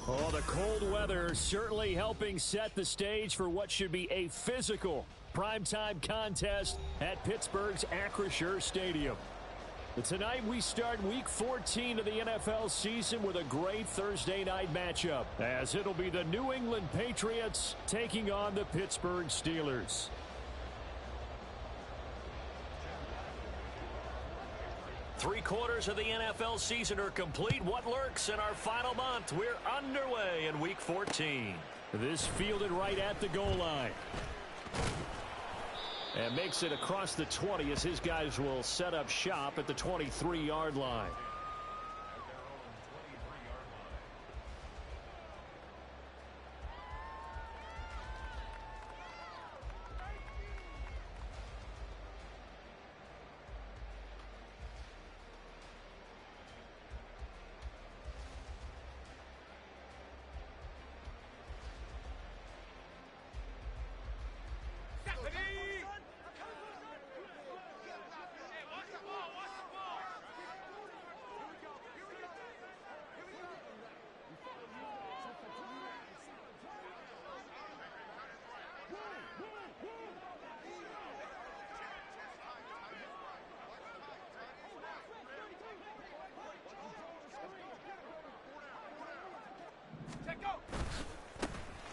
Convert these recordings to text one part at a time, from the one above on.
Oh, the cold weather certainly helping set the stage for what should be a physical primetime contest at Pittsburgh's Acrisure Stadium. But tonight we start Week 14 of the NFL season with a great Thursday night matchup, as it'll be the New England Patriots taking on the Pittsburgh Steelers. Three-quarters of the NFL season are complete. What lurks in our final month? We're underway in Week 14. This fielded right at the goal line. And makes it across the 20 as his guys will set up shop at the 23-yard line.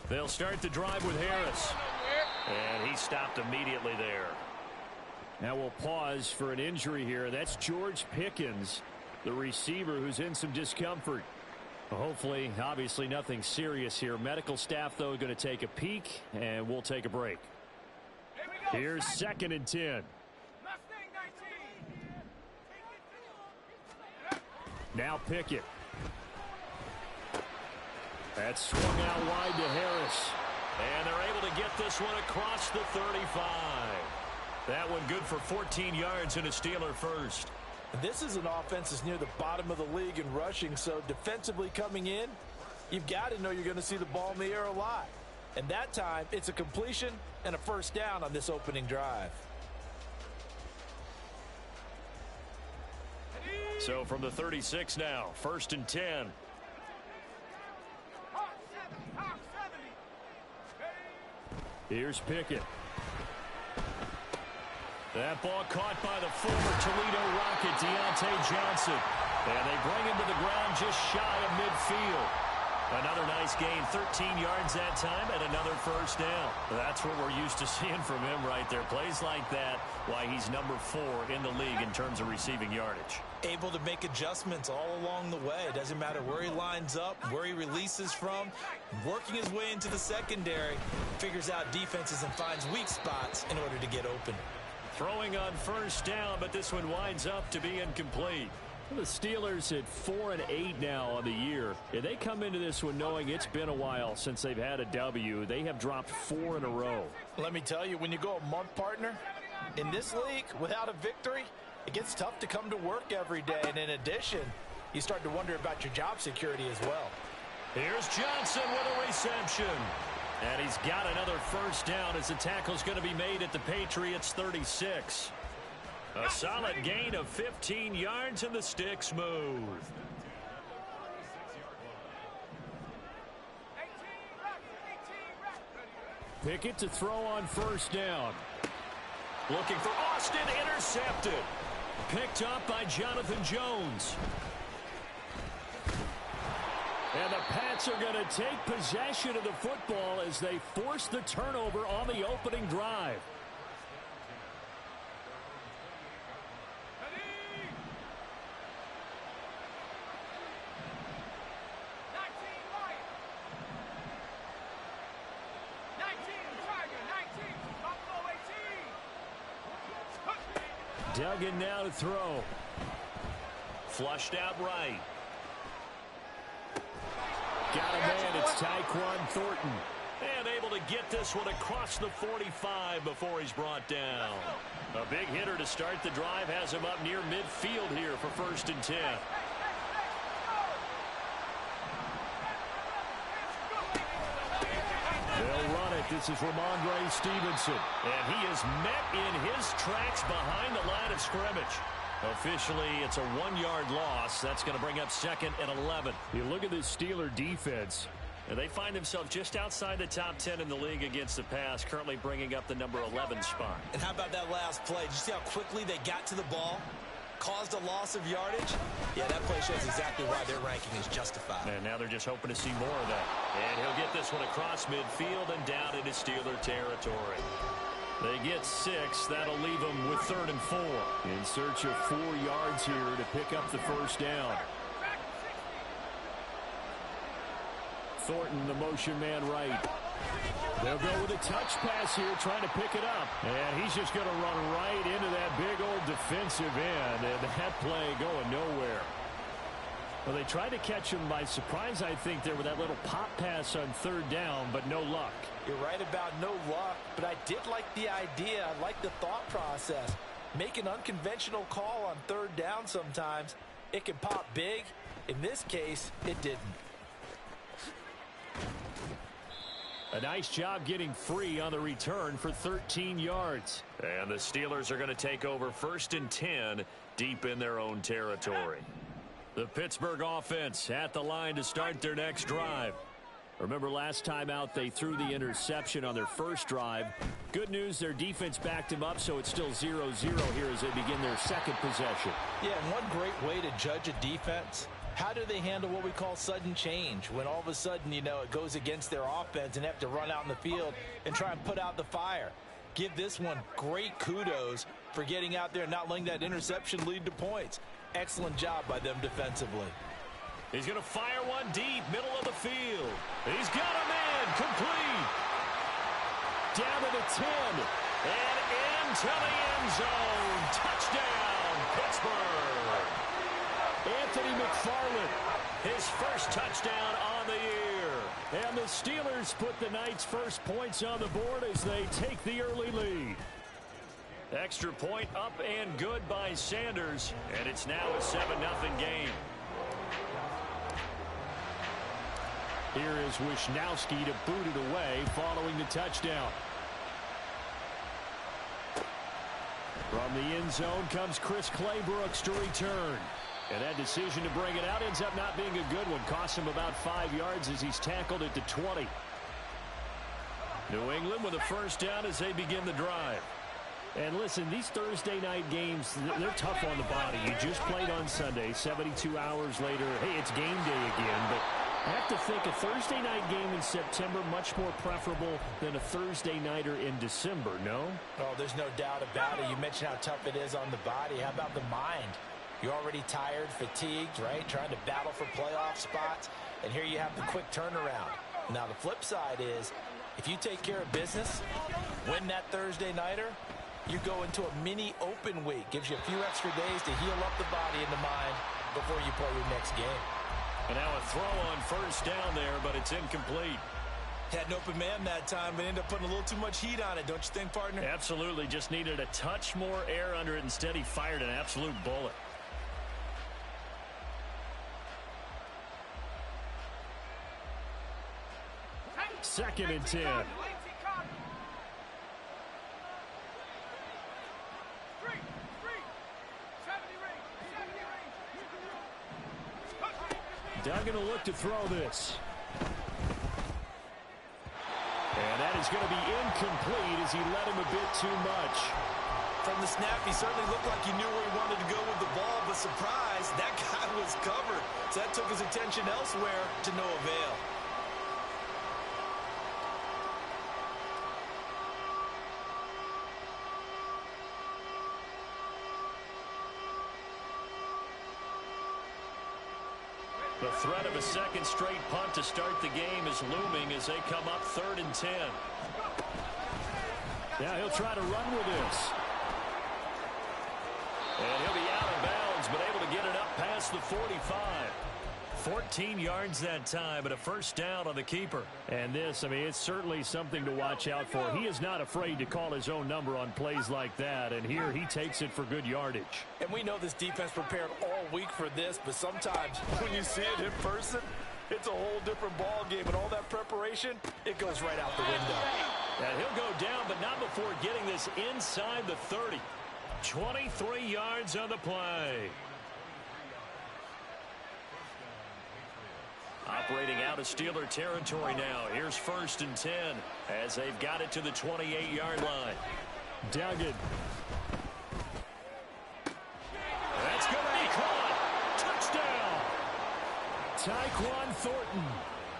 They'll start the drive with Harris. And he stopped immediately there. Now we'll pause for an injury here. That's George Pickens, the receiver who's in some discomfort. Hopefully, obviously nothing serious here. Medical staff, though, going to take a peek, and we'll take a break. Here's 2nd and 10. Now Pickett. That's swung out wide to Harris. And they're able to get this one across the 35. That one good for 14 yards and a Steeler first. This is an offense that's near the bottom of the league in rushing, so defensively coming in, you've got to know you're going to see the ball in the air a lot. And that time, it's a completion and a first down on this opening drive. So from the 36 now, 1st and 10. Here's Pickett. That ball caught by the former Toledo Rocket, Deontay Johnson. And they bring him to the ground just shy of midfield. Another nice gain, 13 yards that time, and another first down. That's what we're used to seeing from him right there. Plays like that, why he's number 4 in the league in terms of receiving yardage. Able to make adjustments all along the way. It doesn't matter where he lines up, where he releases from. Working his way into the secondary, figures out defenses and finds weak spots in order to get open. Throwing on first down, but this one winds up to be incomplete. The Steelers at 4-8 now on the year. And they come into this one knowing it's been a while since they've had a W. They have dropped 4 in a row. Let me tell you, when you go a month, partner, in this league, without a victory, it gets tough to come to work every day. And in addition, you start to wonder about your job security as well. Here's Johnson with a reception. And he's got another first down as the tackle's going to be made at the Patriots 36. A solid gain of 15 yards and the sticks move. Pickett to throw on first down. Looking for Austin, intercepted. Picked up by Jonathan Jones. And the Pats are going to take possession of the football as they force the turnover on the opening drive. Duggan now to throw. Flushed out right. Got a man, it's Tyquan Thornton. And able to get this one across the 45 before he's brought down. A big hitter to start the drive has him up near midfield here for 1st and 10. They'll run it. This is Ramondre Stevenson. And he is met in his tracks behind the line of scrimmage. Officially, it's a 1-yard loss. That's going to bring up 2nd and 11. You look at this Steeler defense. And they find themselves just outside the top 10 in the league against the pass, currently bringing up the number 11 spot. And how about that last play? Did you see how quickly they got to the ball? Caused a loss of yardage? Yeah, that play shows exactly why their ranking is justified. And now they're just hoping to see more of that. And he'll get this one across midfield and down into Steeler territory. They get 6. That'll leave them with 3rd and 4. In search of 4 yards here to pick up the first down. Thornton, the motion man right. They'll go with a touch pass here, trying to pick it up. And he's just going to run right into that big old defensive end. And that play going nowhere. Well, they tried to catch him by surprise, I think, there with that little pop pass on 3rd down, but no luck. You're right about no luck, but I did like the idea. I like the thought process. Make an unconventional call on 3rd down sometimes. It can pop big. In this case, it didn't. A nice job getting free on the return for 13 yards. And the Steelers are going to take over 1st and 10 deep in their own territory. The Pittsburgh offense at the line to start their next drive. Remember last time out they threw the interception on their first drive. Good news, their defense backed him up, so it's still 0-0 here as they begin their second possession. Yeah, and one great way to judge a defense, how do they handle what we call sudden change? When all of a sudden, you know, it goes against their offense and they have to run out in the field and try and put out the fire. Give this one great kudos for getting out there and not letting that interception lead to points. Excellent job by them defensively. He's going to fire one deep, middle of the field. He's got a man, complete. Down to the 10, and into the end zone. Touchdown, Pittsburgh. Anthony McFarland, his first touchdown on the year. And the Steelers put the Knights' first points on the board as they take the early lead. Extra point up and good by Sanders, and it's now a 7-0 game. Here is Wisnowski to boot it away following the touchdown. From the end zone comes Chris Claybrooks to return. And that decision to bring it out ends up not being a good one. Costs him about 5 yards as he's tackled at the 20. New England with a first down as they begin the drive. And listen, these Thursday night games, they're tough on the body. You just played on Sunday, 72 hours later. Hey, it's game day again, but I have to think a Thursday night game in September much more preferable than a Thursday nighter in December, no? Oh, there's no doubt about it. You mentioned how tough it is on the body. How about the mind? You're already tired, fatigued, right? Trying to battle for playoff spots. And here you have the quick turnaround. Now, the flip side is, if you take care of business, win that Thursday nighter, you go into a mini open week. Gives you a few extra days to heal up the body and the mind before you play your next game. And now a throw on first down there, but it's incomplete. Had an open man that time, but ended up putting a little too much heat on it, don't you think, partner? Absolutely. Just needed a touch more air under it. Instead, he fired an absolute bullet. Second and 10. Duggan will look to throw this. And that is going to be incomplete as he led him a bit too much. From the snap, he certainly looked like he knew where he wanted to go with the ball, but surprise, that guy was covered. So that took his attention elsewhere to no avail. The threat of a second straight punt to start the game is looming as they come up 3rd and 10. Now he'll try to run with this. And he'll be out of bounds, but able to get it up past the 45. 14 yards that time, but a first down on the keeper. And this, I mean, it's certainly something to watch out for. He is not afraid to call his own number on plays like that, and here he takes it for good yardage. And we know this defense prepared all week for this, but sometimes when you see it in person, it's a whole different ball game, and all that preparation, it goes right out the window. And he'll go down, but not before getting this inside the 30. 23 yards on the play. Operating out of Steeler territory now. Here's 1st and 10 as they've got it to the 28-yard line. Duggan. That's going to be caught. Touchdown. Tyquan Thornton.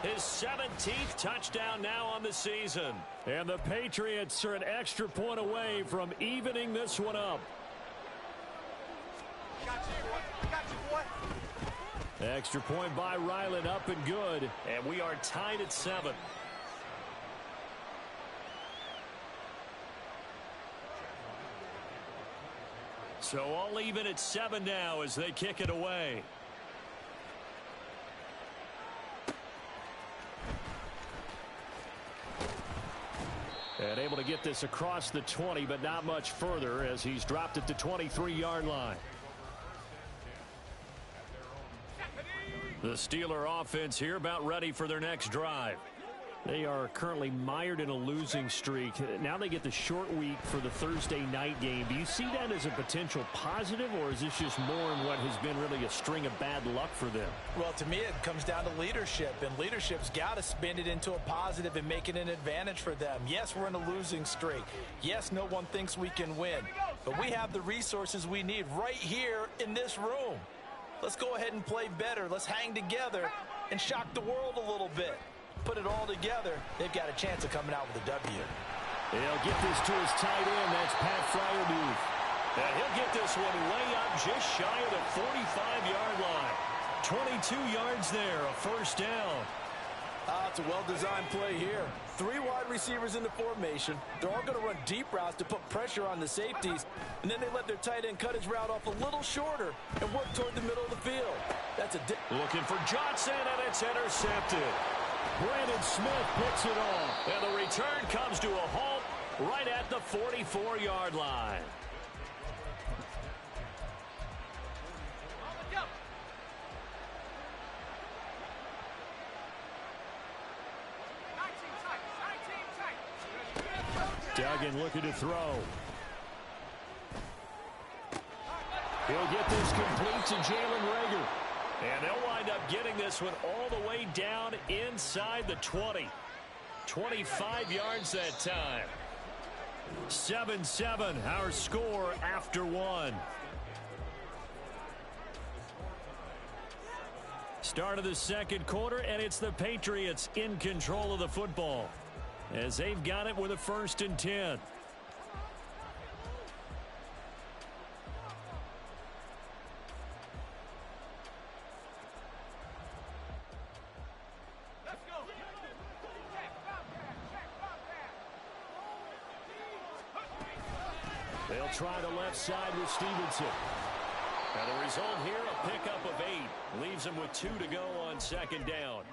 His 17th touchdown now on the season. And the Patriots are an extra point away from evening this one up. Extra point by Ryland, up and good. And we are tied at 7. So all even at 7 now as they kick it away. And able to get this across the 20, but not much further as he's dropped at the 23-yard line. The Steeler offense here about ready for their next drive. They are currently mired in a losing streak. Now they get the short week for the Thursday night game. Do you see that as a potential positive, or is this just more in what has been really a string of bad luck for them? Well, to me, it comes down to leadership, and leadership's got to spin it into a positive and make it an advantage for them. Yes, we're in a losing streak. Yes, no one thinks we can win, but we have the resources we need right here in this room. Let's go ahead and play better. Let's hang together and shock the world a little bit. Put it all together, they've got a chance of coming out with a W. He'll get this to his tight end. That's Pat Freiermuth. And he'll get this one way up just shy of the 45-yard line. 22 yards there, a 1st down. It's a well-designed play here. 3 wide receivers in the formation. They're all going to run deep routes to put pressure on the safeties. And then they let their tight end cut his route off a little shorter and work toward the middle of the field. That's looking for Johnson, and it's intercepted. Brandon Smith puts it off. And the return comes to a halt right at the 44-yard line. Duggan looking to throw. He'll get this complete to Jalen Reagor. And they'll wind up getting this one all the way down inside the 20. 25 yards that time. 7-7, our score after 1. Start of the 2nd quarter, and it's the Patriots in control of the football as they've got it with a 1st and 10. They'll try the left side with Stevenson. And the result here, a pickup of 8. Leaves them with 2 to go on 2nd down.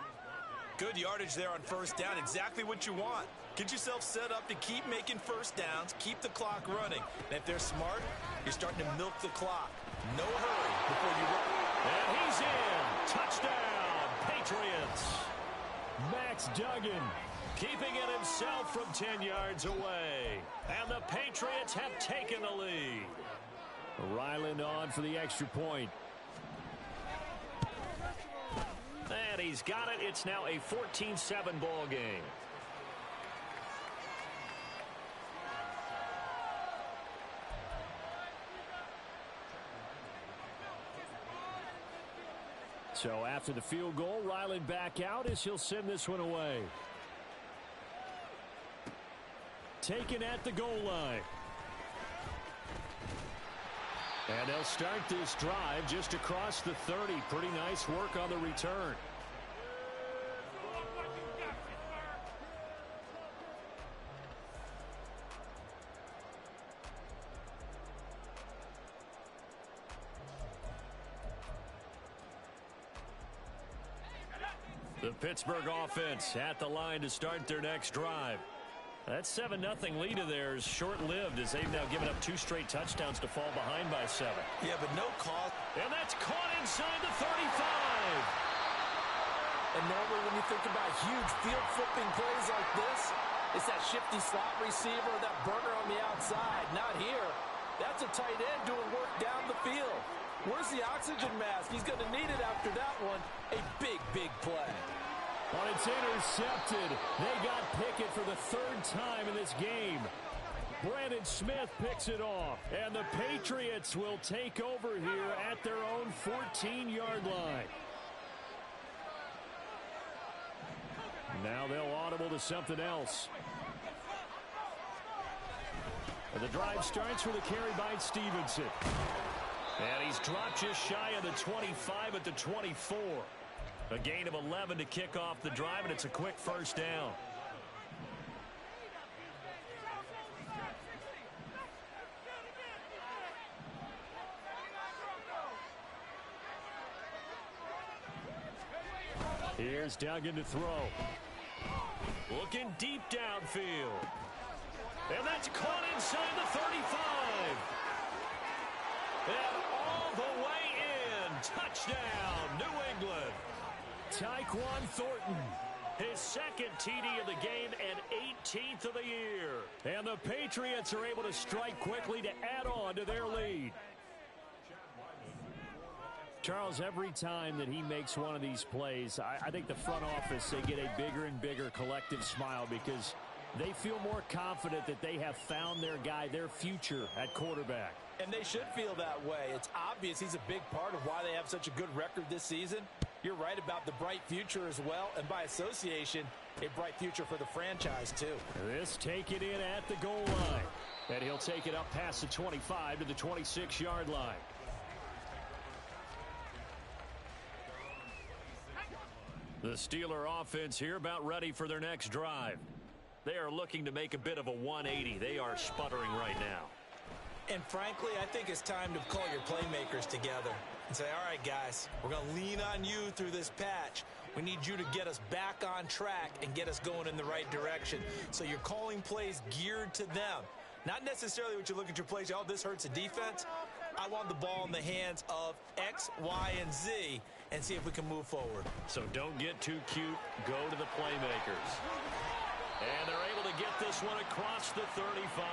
good yardage there on 1st down. Exactly what you want. Get yourself set up to keep making 1st downs, keep the clock running. And if they're smart, you're starting to milk the clock. No hurry before you run. And he's in. Touchdown, Patriots. Max Duggan keeping it himself from 10 yards away. And the Patriots have taken the lead. Ryland on for the extra point. And he's got it. It's now a 14-7 ball game. So after the field goal, Ryland back out as he'll send this one away. Taken at the goal line. And they'll start this drive just across the 30. Pretty nice work on the return. The Pittsburgh offense at the line to start their next drive. That 7-0 lead of theirs short-lived as they've now given up 2 straight touchdowns to fall behind by 7. Yeah, but no call. And that's caught inside the 35. And normally when you think about huge field flipping plays like this, it's that shifty slot receiver or that burner on the outside. Not here. That's a tight end doing work down the field. Where's the oxygen mask? He's going to need it after that one. A big, big play. But it's intercepted. They got Pickett for the third time in this game. Brandon Smith picks it off. And the Patriots will take over here at their own 14-yard line. Now they'll audible to something else. And the drive starts with a carry by Stevenson. And he's dropped just shy of the 25 at the 24. A gain of 11 to kick off the drive, and it's a quick first down. Here's Duggan to throw. Looking deep downfield. And that's caught inside the 35. And all the way in. Touchdown, New England. Tyquan Thornton, his second TD of the game and 18th of the year. And the Patriots are able to strike quickly to add on to their lead. Charles, every time that he makes one of these plays, I think the front office, they get a bigger and bigger collective smile because they feel more confident that they have found their guy, their future at quarterback. And they should feel that way. It's obvious he's a big part of why they have such a good record this season. You're right about the bright future as well, and by association, a bright future for the franchise too. This take it in at the goal line. And he'll take it up past the 25 to the 26-yard line. The Steeler offense here about ready for their next drive. They are looking to make a bit of a 180. They are sputtering right now. And frankly, I think it's time to call your playmakers together and say, all right, guys, we're going to lean on you through this patch. We need you to get us back on track and get us going in the right direction. So you're calling plays geared to them. Not necessarily what you look at your plays, oh, this hurts the defense. I want the ball in the hands of X, Y, and Z and see if we can move forward. So don't get too cute. Go to the playmakers. And they're able to get this one across the 35.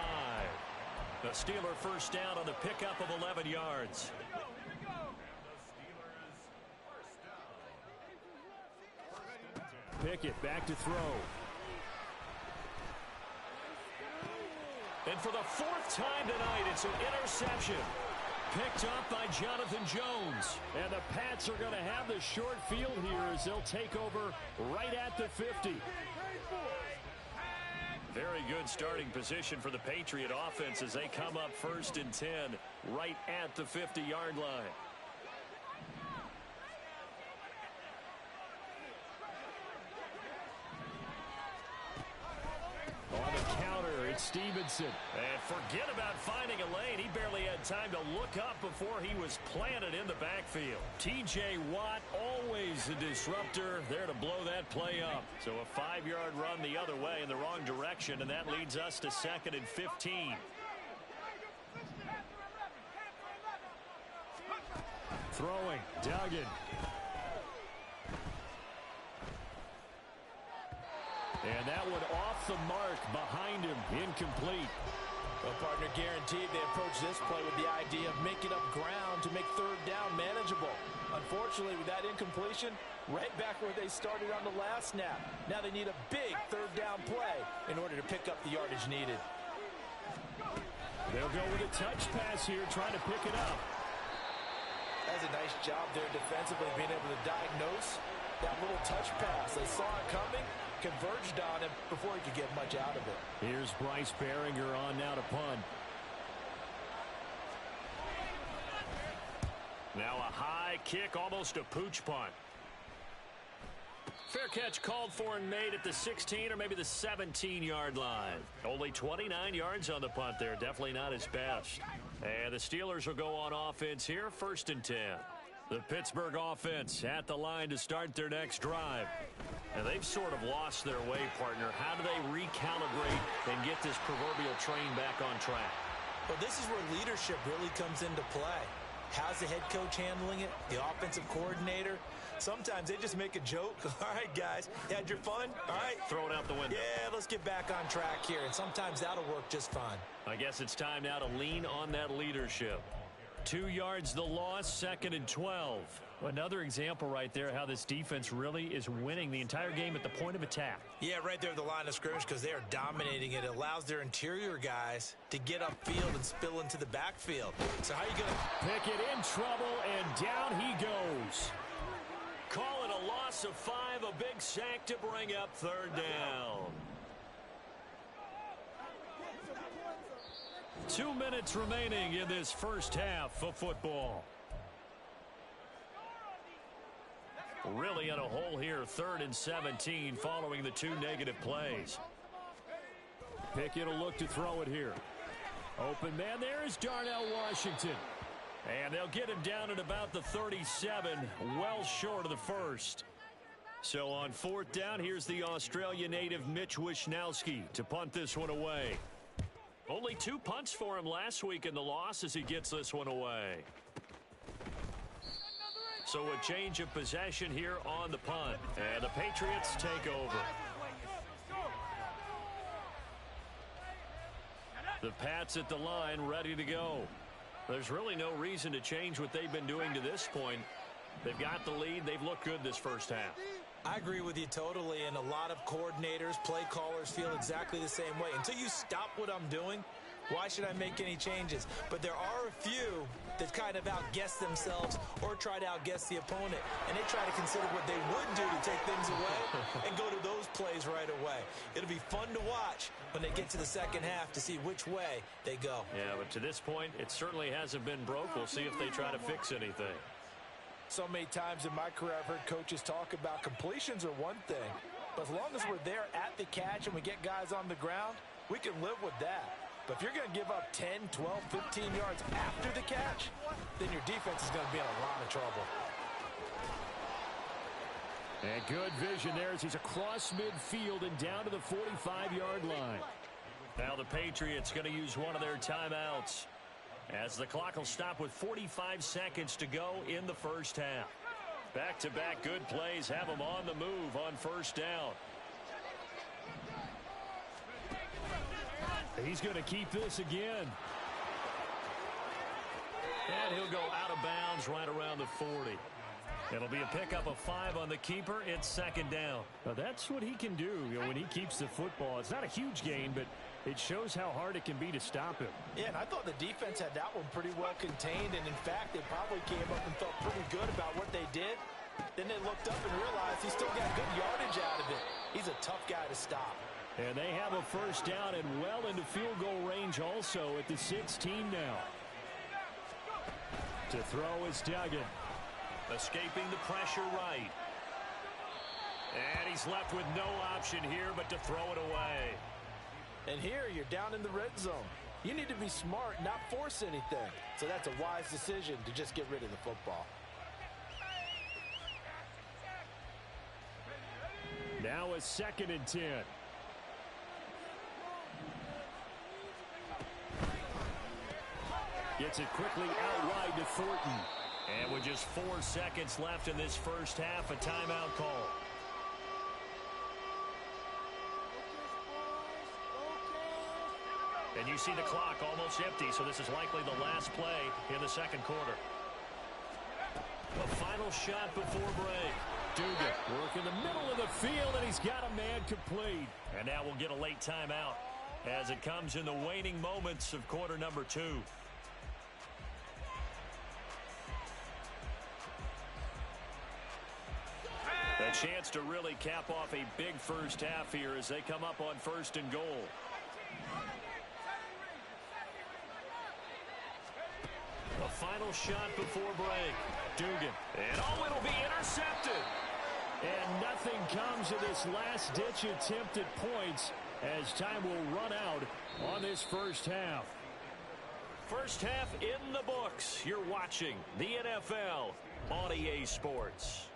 The Steeler first down on the pickup of 11 yards. Pickett back to throw. And for the fourth time tonight, it's an interception. Picked up by Jonathan Jones. And the Pats are going to have the short field here as they'll take over right at the 50. Very good starting position for the Patriot offense as they come up first and 10 right at the 50-yard line. On the counter, it's Stevenson. And forget about finding a lane. He barely had time to look up before he was planted in the backfield. T.J. Watt, always a disruptor, there to blow that play up. So a 5-yard run the other way in the wrong direction, and that leads us to 2nd and 15. Throwing, Duggan. And that one off the mark behind him, incomplete. Well, partner, guaranteed they approach this play with the idea of making up ground to make third down manageable. Unfortunately, with that incompletion, right back where they started on the last snap. Now they need a big third down play in order to pick up the yardage needed. They'll go with a touch pass here, trying to pick it up. That's a nice job there defensively, being able to diagnose that little touch pass. They saw it coming, converged on him before he could get much out of it. Here's Bryce Baringer on now to punt. Now a high kick, almost a pooch punt. Fair catch called for and made at the 16 or maybe the 17-yard line. Only 29 yards on the punt there. Definitely not his best. And the Steelers will go on offense here, 1st and 10. The Pittsburgh offense at the line to start their next drive. And they've sort of lost their way, partner. How do they recalibrate and get this proverbial train back on track? Well, this is where leadership really comes into play. How's the head coach handling it? The offensive coordinator? Sometimes they just make a joke. All right, guys, you had your fun? All right. Throw it out the window. Yeah, let's get back on track here, and sometimes that'll work just fine. I guess it's time now to lean on that leadership. 2 yards the loss, 2nd and 12. Another example right there how this defense really is winning the entire game at the point of attack. Yeah, right there at the line of scrimmage because they are dominating it. It allows their interior guys to get upfield and spill into the backfield. So how are you going to... Pickett in trouble, and down he goes. Call it a loss of 5, a big sack to bring up 3rd down. 2 minutes remaining in this first half of football. Really in a hole here, 3rd and 17 following the 2 negative plays. Pickett will look to throw it here. Open man there is Darnell Washington. And they'll get him down at about the 37, well short of the first. So on 4th down, here's the Australia native Mitch Wishnowsky to punt this one away. Only 2 punts for him last week in the loss as he gets this one away. So a change of possession here on the punt. And the Patriots take over. The Pats at the line ready to go. There's really no reason to change what they've been doing to this point. They've got the lead. They've looked good this first half. I agree with you totally, and a lot of coordinators, play callers feel exactly the same way. Until you stop what I'm doing, why should I make any changes? But there are a few that kind of outguess themselves or try to outguess the opponent, and they try to consider what they would do to take things away and go to those plays right away. It'll be fun to watch when they get to the second half to see which way they go. Yeah, but to this point, it certainly hasn't been broke. We'll see if they try to fix anything. So many times in my career, I've heard coaches talk about completions are one thing, but as long as we're there at the catch and we get guys on the ground, we can live with that. But if you're going to give up 10, 12, 15 yards after the catch, then your defense is going to be in a lot of trouble. And good vision there as he's across midfield and down to the 45-yard line. Now the Patriots going to use one of their timeouts, as the clock will stop with 45 seconds to go in the first half. Back-to-back good plays have them on the move on 1st down. He's going to keep this again. And he'll go out of bounds right around the 40. It'll be a pickup of 5 on the keeper. It's 2nd down. Now that's what he can do, when he keeps the football. It's not a huge gain, but it shows how hard it can be to stop him. Yeah, and I thought the defense had that one pretty well contained, and in fact, they probably came up and felt pretty good about what they did. Then they looked up and realized he still got good yardage out of it. He's a tough guy to stop. And they have a 1st down and well into field goal range also at the 16 now. To throw is Duggan. Escaping the pressure right. And he's left with no option here but to throw it away. And here you're down in the red zone. You need to be smart, not force anything. So that's a wise decision to just get rid of the football. Now a 2nd and 10. Gets it quickly out wide to Thornton. And with just 4 seconds left in this first half, a timeout call. And you see the clock almost empty, so this is likely the last play in the 2nd quarter. A final shot before break. Dugan work in the middle of the field, and he's got a man complete. And now we'll get a late timeout as it comes in the waning moments of quarter number 2. A chance to really cap off a big first half here as they come up on 1st and goal. A final shot before break. Dugan. And it'll be intercepted. And nothing comes of this last-ditch attempt at points as time will run out on this first half. First half in the books. You're watching the NFL on EA Sports.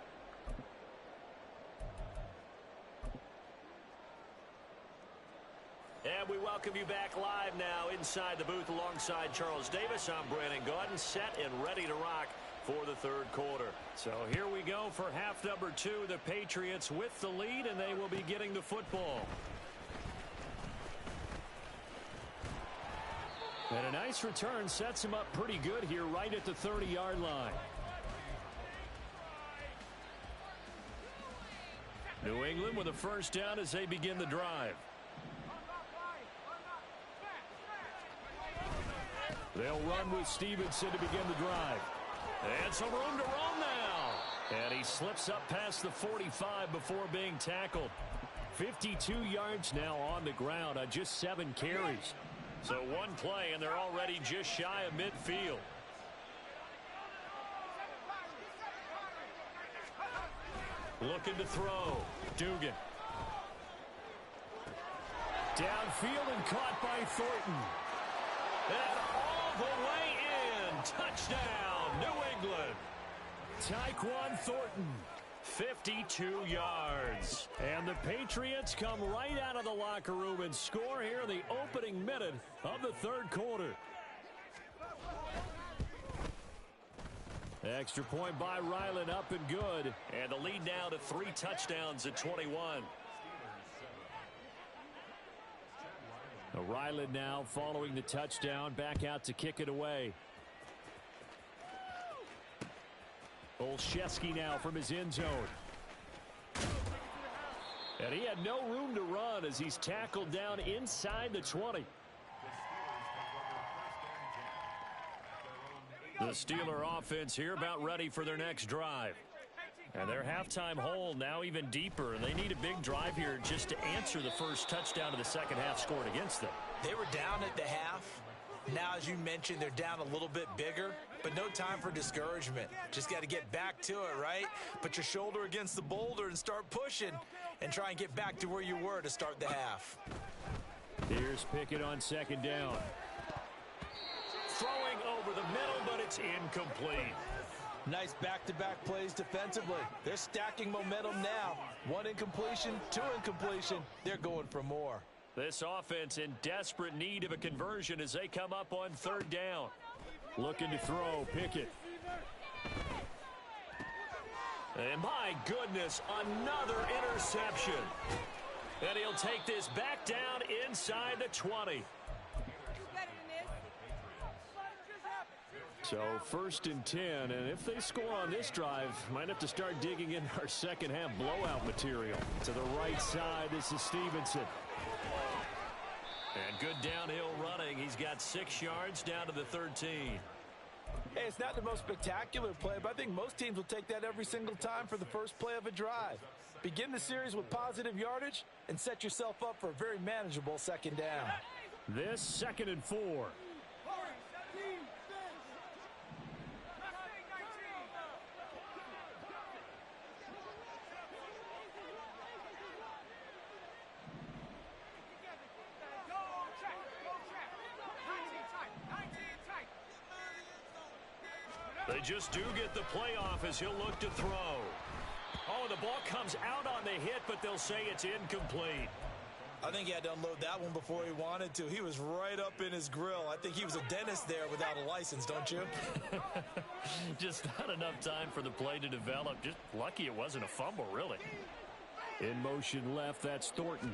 And we welcome you back live now inside the booth alongside Charles Davis. I'm Brandon Gaudin, set and ready to rock for the third quarter. So here we go for half number 2. The Patriots with the lead, and they will be getting the football. And a nice return sets him up pretty good here right at the 30-yard line. New England with a first down as they begin the drive. They'll run with Stevenson to begin the drive. And some room to roam now. And he slips up past the 45 before being tackled. 52 yards now on the ground on just 7 carries. So one play, and they're already just shy of midfield. Looking to throw. Dugan. Downfield and caught by Thornton. And all the way in. Touchdown, New England. Tyquan Thornton, 52 yards. And the Patriots come right out of the locker room and score here in the opening minute of the third quarter. Extra point by Ryland, up and good. And the lead now to 3 touchdowns at 21. Ryland now following the touchdown, back out to kick it away. Olszewski now from his end zone. And he had no room to run as he's tackled down inside the 20. The Steeler offense here about ready for their next drive. And their halftime hole now even deeper. And they need a big drive here just to answer the first touchdown of the second half scored against them. They were down at the half. Now, as you mentioned, they're down a little bit bigger, but no time for discouragement. Just got to get back to it, right? Put your shoulder against the boulder and start pushing and try and get back to where you were to start the half. Here's Pickett on second down. Throwing over the middle, but it's incomplete. Nice back-to-back plays defensively. They're stacking momentum now. 1 incompletion, 2 incompletion. They're going for more. This offense in desperate need of a conversion as they come up on third down. Looking to throw, Pickett. And my goodness, another interception. And he'll take this back down inside the 20. So 1st and 10, and if they score on this drive, might have to start digging in our second half blowout material. To the right side, this is Stevenson. And good downhill running. He's got 6 yards down to the 13. Hey, it's not the most spectacular play, but I think most teams will take that every single time for the first play of a drive. Begin the series with positive yardage and set yourself up for a very manageable second down. This 2nd and 4. They just do get the playoff as he'll look to throw. Oh, the ball comes out on the hit, but they'll say it's incomplete. I think he had to unload that one before he wanted to. He was right up in his grill. I think he was a dentist there without a license, don't you? Just not enough time for the play to develop. Just lucky it wasn't a fumble, really. In motion left, that's Thornton.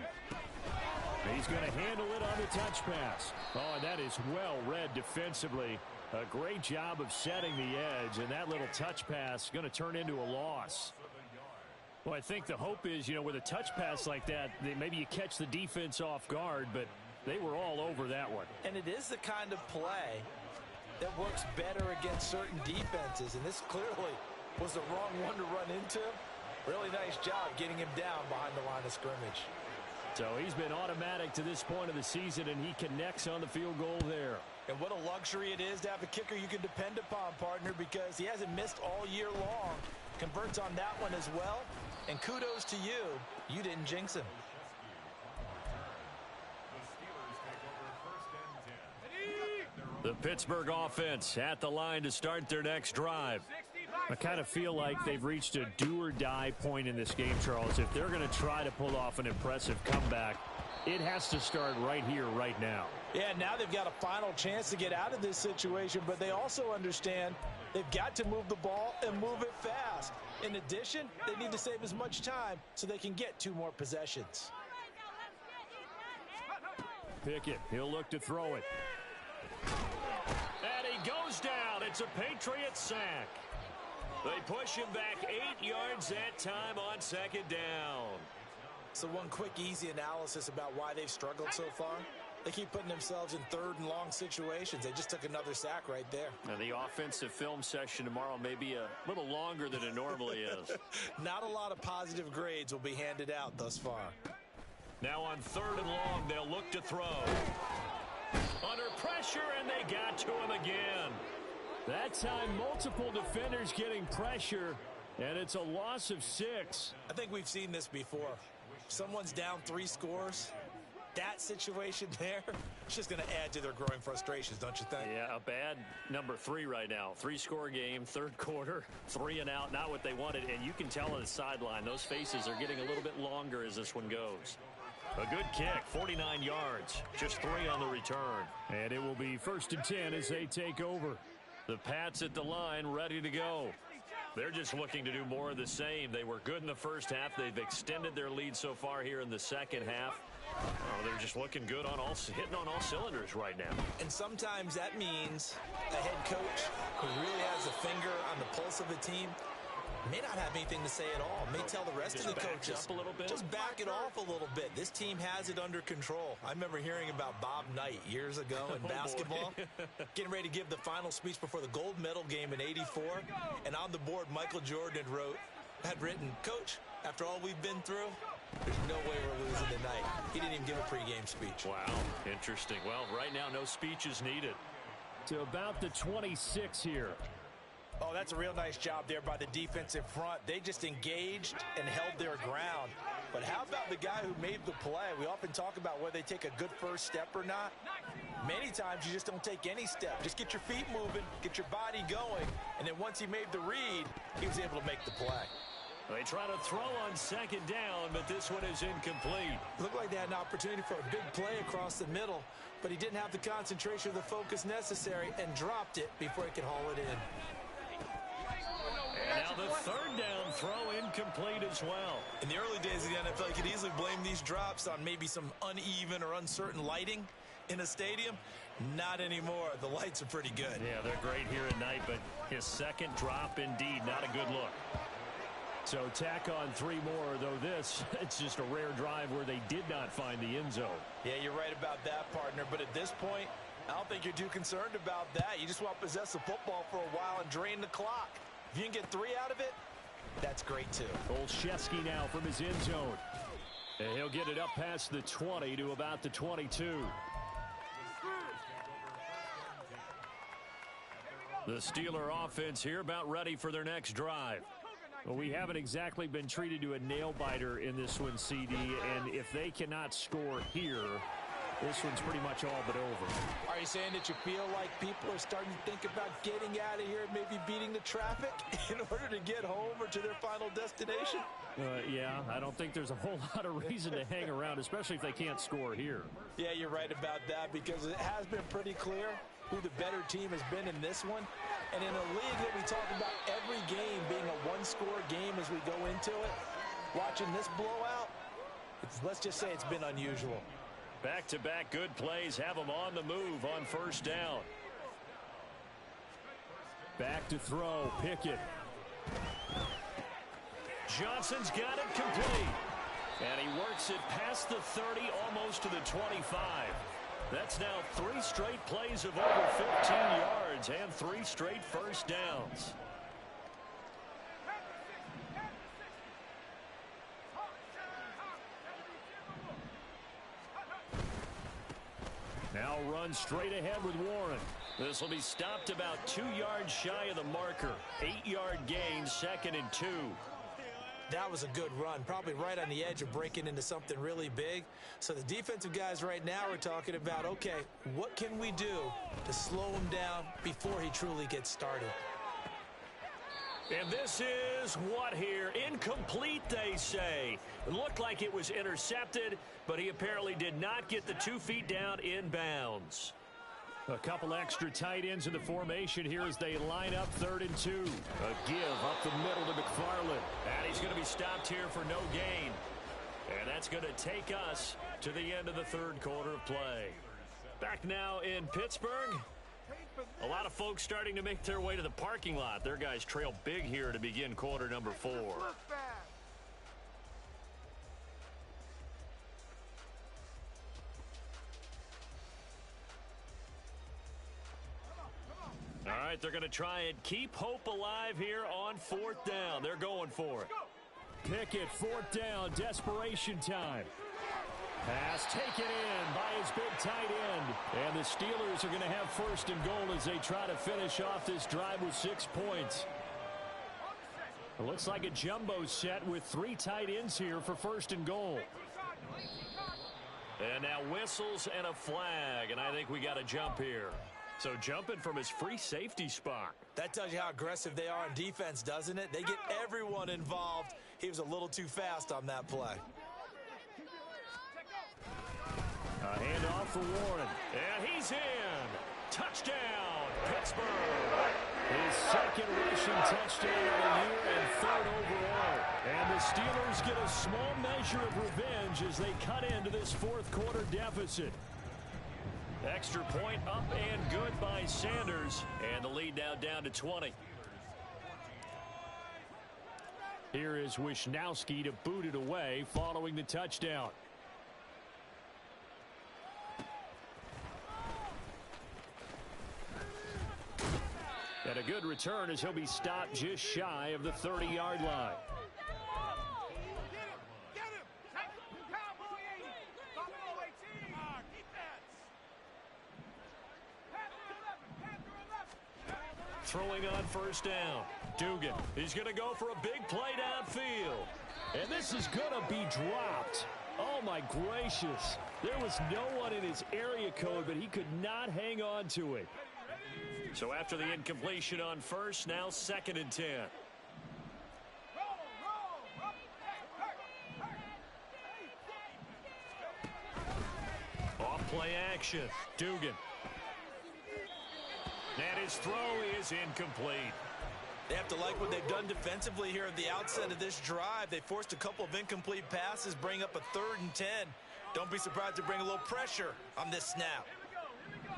He's going to handle it on the touch pass. Oh, and that is well read defensively. A great job of setting the edge, and that little touch pass is going to turn into a loss. Well, I think the hope is, with a touch pass like that, maybe you catch the defense off guard, but they were all over that one. And it is the kind of play that works better against certain defenses, and this clearly was the wrong one to run into. Really nice job getting him down behind the line of scrimmage. So he's been automatic to this point of the season, and he connects on the field goal there. And what a luxury it is to have a kicker you can depend upon, partner, because he hasn't missed all year long. Converts on that one as well. And kudos to you. You didn't jinx him. The Pittsburgh offense at the line to start their next drive. I kind of feel like they've reached a do-or-die point in this game, Charles. If they're going to try to pull off an impressive comeback, it has to start right here, right now. Yeah, now they've got a final chance to get out of this situation, but they also understand They've got to move the ball and move it fast. In addition, they need to save as much time so they can get 2 more possessions. Pickett, he'll look to throw it. And he goes down. It's a Patriot sack. They push him back 8 yards that time on 2nd down. So one quick, easy analysis about why they've struggled so far. They keep putting themselves in 3rd and long situations. They just took another sack right there. Now the offensive film session tomorrow may be a little longer than it normally is. Not a lot of positive grades will be handed out thus far. Now on 3rd and long, they'll look to throw. Under pressure, and they got to him again. That time, multiple defenders getting pressure, and it's a loss of 6. I think we've seen this before. Someone's down 3 scores. That situation there, it's just going to add to their growing frustrations, don't you think? Yeah, a bad number 3 right now. 3-score game, 3rd quarter, 3 and out, not what they wanted. And you can tell on the sideline, those faces are getting a little bit longer as this one goes. A good kick, 49 yards, just 3 on the return. And it will be 1st and 10 as they take over. The Pats at the line, ready to go. They're just looking to do more of the same. They were good in the first half. They've extended their lead so far here in the second half. Oh, they're just looking good on hitting on all cylinders right now. And sometimes that means a head coach who really has a finger on the pulse of the team may not have anything to say at all. May tell the rest of the coaches, up a little bit. Just back it off a little bit. This team has it under control. I remember hearing about Bob Knight years ago in basketball, getting ready to give the final speech before the gold medal game in '84. And on the board, Michael Jordan had written, "Coach, after all we've been through, there's no way we're losing tonight." He didn't even give a pregame speech. Wow, interesting. Well, right now, no speech is needed. To about the 26 here. Oh, that's a real nice job there by the defensive front. They just engaged and held their ground. But how about the guy who made the play? We often talk about whether they take a good first step or not. Many times you just don't take any step. Just get your feet moving, get your body going, and then once he made the read, he was able to make the play. They try to throw on 2nd down, but this one is incomplete. Looked like they had an opportunity for a big play across the middle, but he didn't have the concentration or the focus necessary and dropped it before he could haul it in. And now the 3rd down throw incomplete as well. In the early days of the NFL, you could easily blame these drops on maybe some uneven or uncertain lighting in a stadium. Not anymore. The lights are pretty good. Yeah, they're great here at night, but his 2nd drop, indeed, not a good look. So tack on 3 more, though it's just a rare drive where they did not find the end zone. Yeah, you're right about that, partner. But at this point, I don't think you're too concerned about that. You just want to possess the football for a while and drain the clock. If you can get 3 out of it, that's great too. Olszewski now from his end zone. And he'll get it up past the 20 to about the 22. The Steeler offense here about ready for their next drive. Well, we haven't exactly been treated to a nail-biter in this one, CD, and if they cannot score here, this one's pretty much all but over. Are you saying that you feel like people are starting to think about getting out of here, maybe beating the traffic in order to get home or to their final destination? Yeah, I don't think there's a whole lot of reason to hang around, especially if they can't score here. Yeah, you're right about that because it has been pretty clear who the better team has been in this one. And in a league that we talk about every game being a one-score game as we go into it, watching this blowout, let's just say it's been unusual. Back-to-back good plays have them on the move on 1st down. Back to throw, Pickett. Johnson's got it complete. And he works it past the 30, almost to the 25. That's now 3 straight plays of over 15 yards and 3 straight 1st downs. Now run straight ahead with Warren. This will be stopped about 2 yards shy of the marker. 8-yard gain, 2nd and 2. That was a good run, probably right on the edge of breaking into something really big. So the defensive guys right now are talking about, okay, what can we do to slow him down before he truly gets started? And this is what here? Incomplete, they say. It looked like it was intercepted, but he apparently did not get the 2 feet down in bounds. A couple extra tight ends in the formation here as they line up 3rd and 2. A give up the middle to McFarland. And he's going to be stopped here for no gain. And that's going to take us to the end of the 3rd quarter of play. Back now in Pittsburgh. A lot of folks starting to make their way to the parking lot. Their guys trail big here to begin quarter number 4. All right, they're going to try and keep hope alive here on 4th down. They're going for it. Pickett, 4th down, desperation time. Pass taken in by his big tight end. And the Steelers are going to have 1st and goal as they try to finish off this drive with 6 points. It looks like a jumbo set with 3 tight ends here for 1st and goal. And now whistles and a flag, and I think we got a jump here. So jumping from his free safety spot. That tells you how aggressive they are on defense, doesn't it? They get everyone involved. He was a little too fast on that play. A handoff for Warren. And he's in. Touchdown, Pittsburgh. His 2nd rushing touchdown of the year and 3rd overall. And the Steelers get a small measure of revenge as they cut into this 4th quarter deficit. Extra point up and good by Sanders. And the lead now down to 20. Here is Wisnowski to boot it away following the touchdown. And a good return as he'll be stopped just shy of the 30-yard line. Throwing on 1st down. Dugan. He's going to go for a big play downfield. And this is going to be dropped. Oh, my gracious. There was no one in his area code, but he could not hang on to it. So after the incompletion on 1st, now 2nd and 10. Off play action. Dugan. And his throw is incomplete. They have to like what they've done defensively here at the outset of this drive. They forced a couple of incomplete passes, bring up a 3rd and 10. Don't be surprised to bring a little pressure on this snap.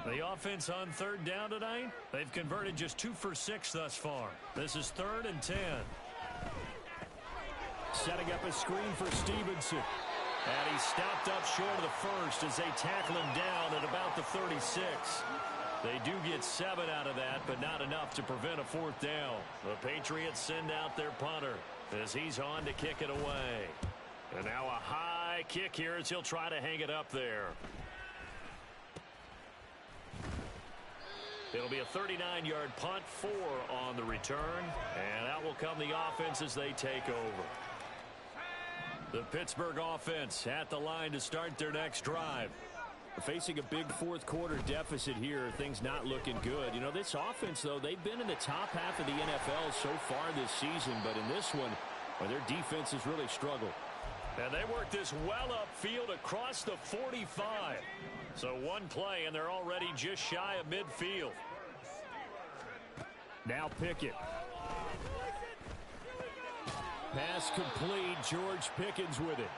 The offense on 3rd down tonight, they've converted just 2 for 6 thus far. This is 3rd and 10. Setting up a screen for Stevenson. And he's stopped up short of the 1st as they tackle him down at about the 36. They do get 7 out of that, but not enough to prevent a 4th down. The Patriots send out their punter as he's on to kick it away. And now a high kick here as he'll try to hang it up there. It'll be a 39-yard punt, 4 on the return, and out will come the offense as they take over. The Pittsburgh offense at the line to start their next drive. Facing a big 4th quarter deficit here, things not looking good. You know, this offense, though, they've been in the top half of the NFL so far this season, but in this one, well, their defense has really struggled. And they work this well upfield across the 45. So one play, and they're already just shy of midfield. Now Pickett. Pass complete. George Pickens with it.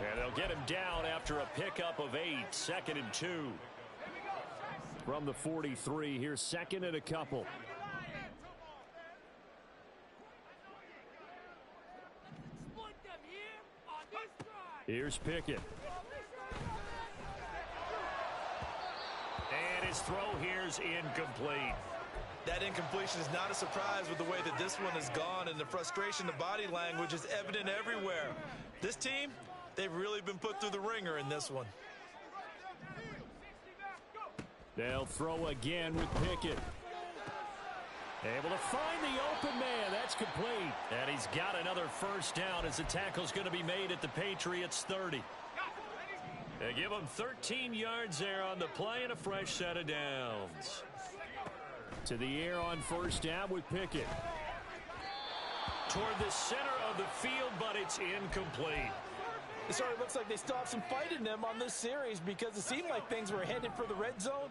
And they'll get him down after a pickup of 8. 2nd and 2. From the 43. Here's 2nd and a couple. Here's Pickett. And his throw here's incomplete. That incompletion is not a surprise with the way that this one has gone, and the frustration, the body language is evident everywhere. This team, they've really been put through the ringer in this one. They'll throw again with Pickett. Able to find the open man. That's complete. And he's got another 1st down as the tackle's going to be made at the Patriots 30. They give him 13 yards there on the play and a fresh set of downs. To the air on 1st down with Pickett. Toward the center of the field, but it's incomplete. It sort of looks like they still have some fight in them on this series because it seemed like things were headed for the red zone.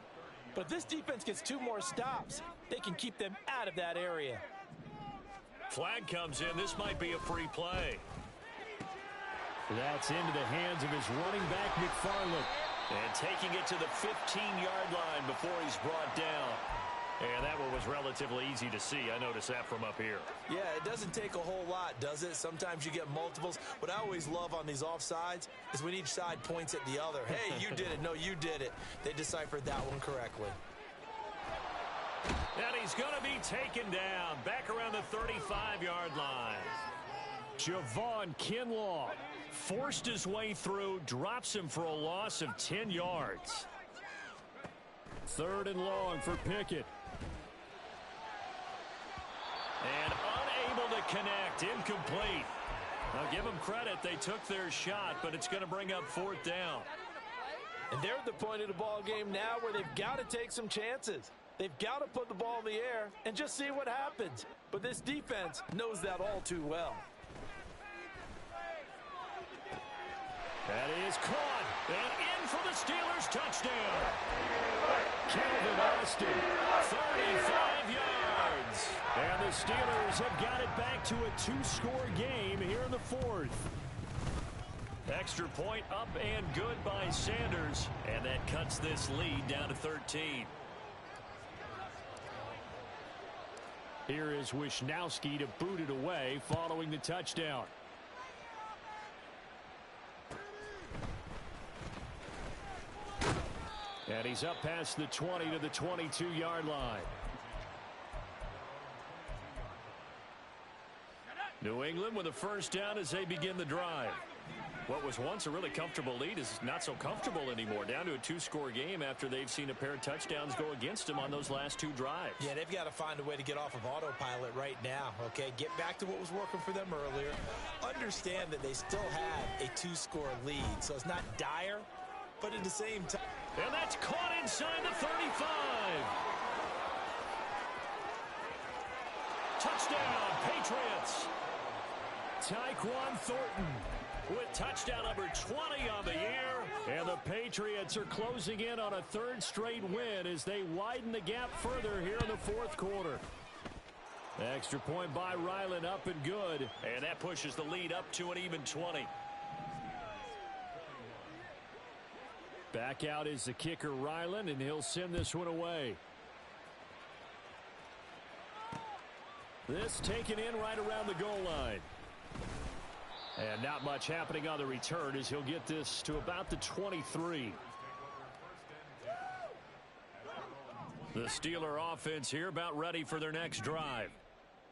But if this defense gets 2 more stops, they can keep them out of that area. Flag comes in. This might be a free play. That's into the hands of his running back, McFarland. And taking it to the 15-yard line before he's brought down. And that one was relatively easy to see. I noticed that from up here. Yeah, it doesn't take a whole lot, does it? Sometimes you get multiples. What I always love on these offsides is when each side points at the other. Hey, you did it. No, you did it. They deciphered that one correctly. And he's going to be taken down back around the 35-yard line. Javon Kinlaw forced his way through, drops him for a loss of 10 yards. 3rd and long for Pickett. And unable to connect, incomplete. Now give them credit, they took their shot, but it's going to bring up 4th down. And they're at the point of the ball game now where they've got to take some chances. They've got to put the ball in the air and just see what happens. But this defense knows that all too well. That is caught. And in for the Steelers touchdown. Calvin Austin, 35 yards. And the Steelers have got it back to a 2-score game here in the 4th. Extra point up and good by Sanders. And that cuts this lead down to 13. Here is Wishnowski to boot it away following the touchdown. And he's up past the 20 to the 22-yard line. New England with a 1st down as they begin the drive. What was once a really comfortable lead is not so comfortable anymore. Down to a 2-score game after they've seen a pair of touchdowns go against them on those last 2 drives. Yeah, they've got to find a way to get off of autopilot right now, okay? Get back to what was working for them earlier. Understand that they still have a 2-score lead, so it's not dire, but at the same time. And that's caught inside the 35. Touchdown, Patriots. Tyquan Thornton with touchdown number 20 on the year. And the Patriots are closing in on a 3rd straight win as they widen the gap further here in the 4th quarter. Extra point by Ryland, up and good. And that pushes the lead up to an even 20. Back out is the kicker, Ryland, and he'll send this one away. This taken in right around the goal line. And not much happening on the return as he'll get this to about the 23. The Steeler offense here about ready for their next drive.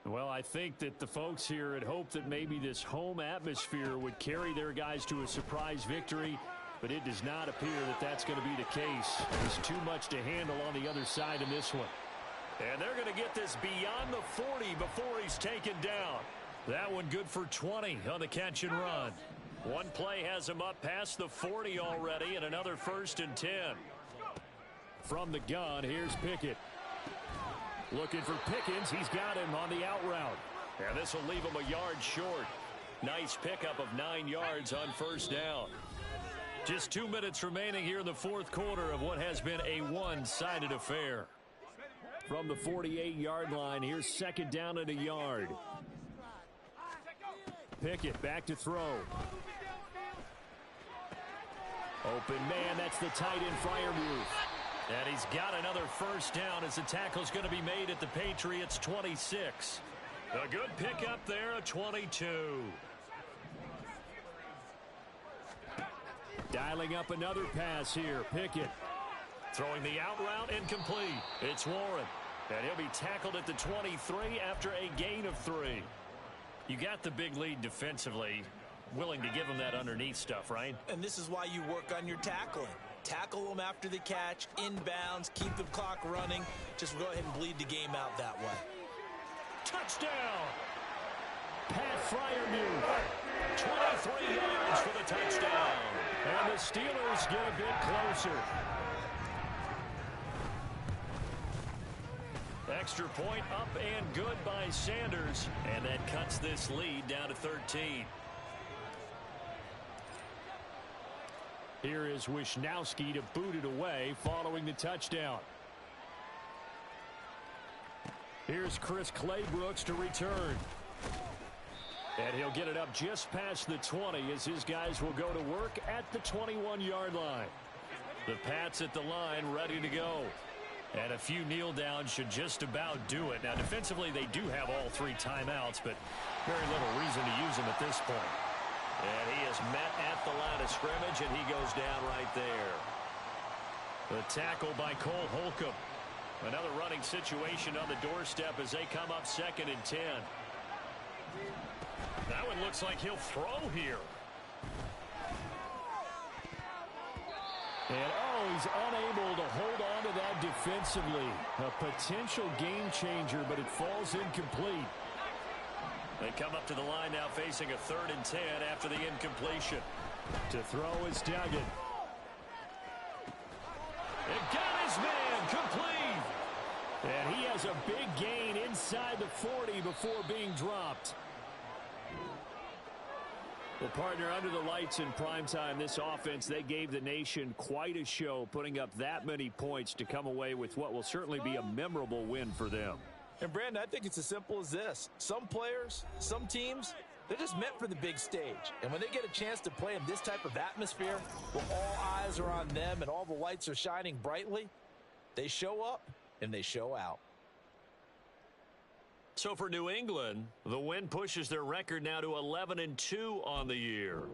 Well, I think that the folks here had hoped that maybe this home atmosphere would carry their guys to a surprise victory, but it does not appear that that's going to be the case. There's too much to handle on the other side in this one. And they're going to get this beyond the 40 before he's taken down. That one good for 20 on the catch and run. One play has him up past the 40 already, and another 1st and 10. From the gun, here's Pickett. Looking for Pickens. He's got him on the out route. And this will leave him a yard short. Nice pickup of 9 yards on 1st down. Just 2 minutes remaining here in the 4th quarter of what has been a one-sided affair. From the 48-yard line, here's 2nd down and a yard. Pickett back to throw. Open man, that's the tight end Freiermuth. And he's got another 1st down as the tackle's going to be made at the Patriots 26. A good pickup there, a 22. Dialing up another pass here, Pickett. Throwing the out route incomplete. It's Warren. And he'll be tackled at the 23 after a gain of 3. You got the big lead defensively. Willing to give them that underneath stuff, right? And this is why you work on your tackling. Tackle them after the catch, inbounds, keep the clock running. Just go ahead and bleed the game out that way. Touchdown! Pat Freiermuth. 23 yards for the touchdown. And the Steelers get a bit closer. Extra point up and good by Sanders. And that cuts this lead down to 13. Here is Wishnowski to boot it away following the touchdown. Here's Chris Claybrooks to return. And he'll get it up just past the 20 as his guys will go to work at the 21-yard line. The Pats at the line ready to go. And a few kneel downs should just about do it. Now, defensively, they do have all 3 timeouts, but very little reason to use them at this point. And he is met at the line of scrimmage, and he goes down right there. The tackle by Cole Holcomb. Another running situation on the doorstep as they come up 2nd and 10. That one looks like he'll throw here. And, he's unable to hold on to that defensively. A potential game changer, but it falls incomplete. They come up to the line now facing a 3rd and 10 after the incompletion. To throw is Duggan. It got his man complete. And he has a big gain inside the 40 before being dropped. Well, partner, under the lights in primetime, this offense, they gave the nation quite a show, putting up that many points to come away with what will certainly be a memorable win for them. And, Brandon, I think it's as simple as this. Some players, some teams, they're just meant for the big stage. And when they get a chance to play in this type of atmosphere, where all eyes are on them and all the lights are shining brightly, they show up and they show out. So for New England, the win pushes their record now to 11-2 on the year.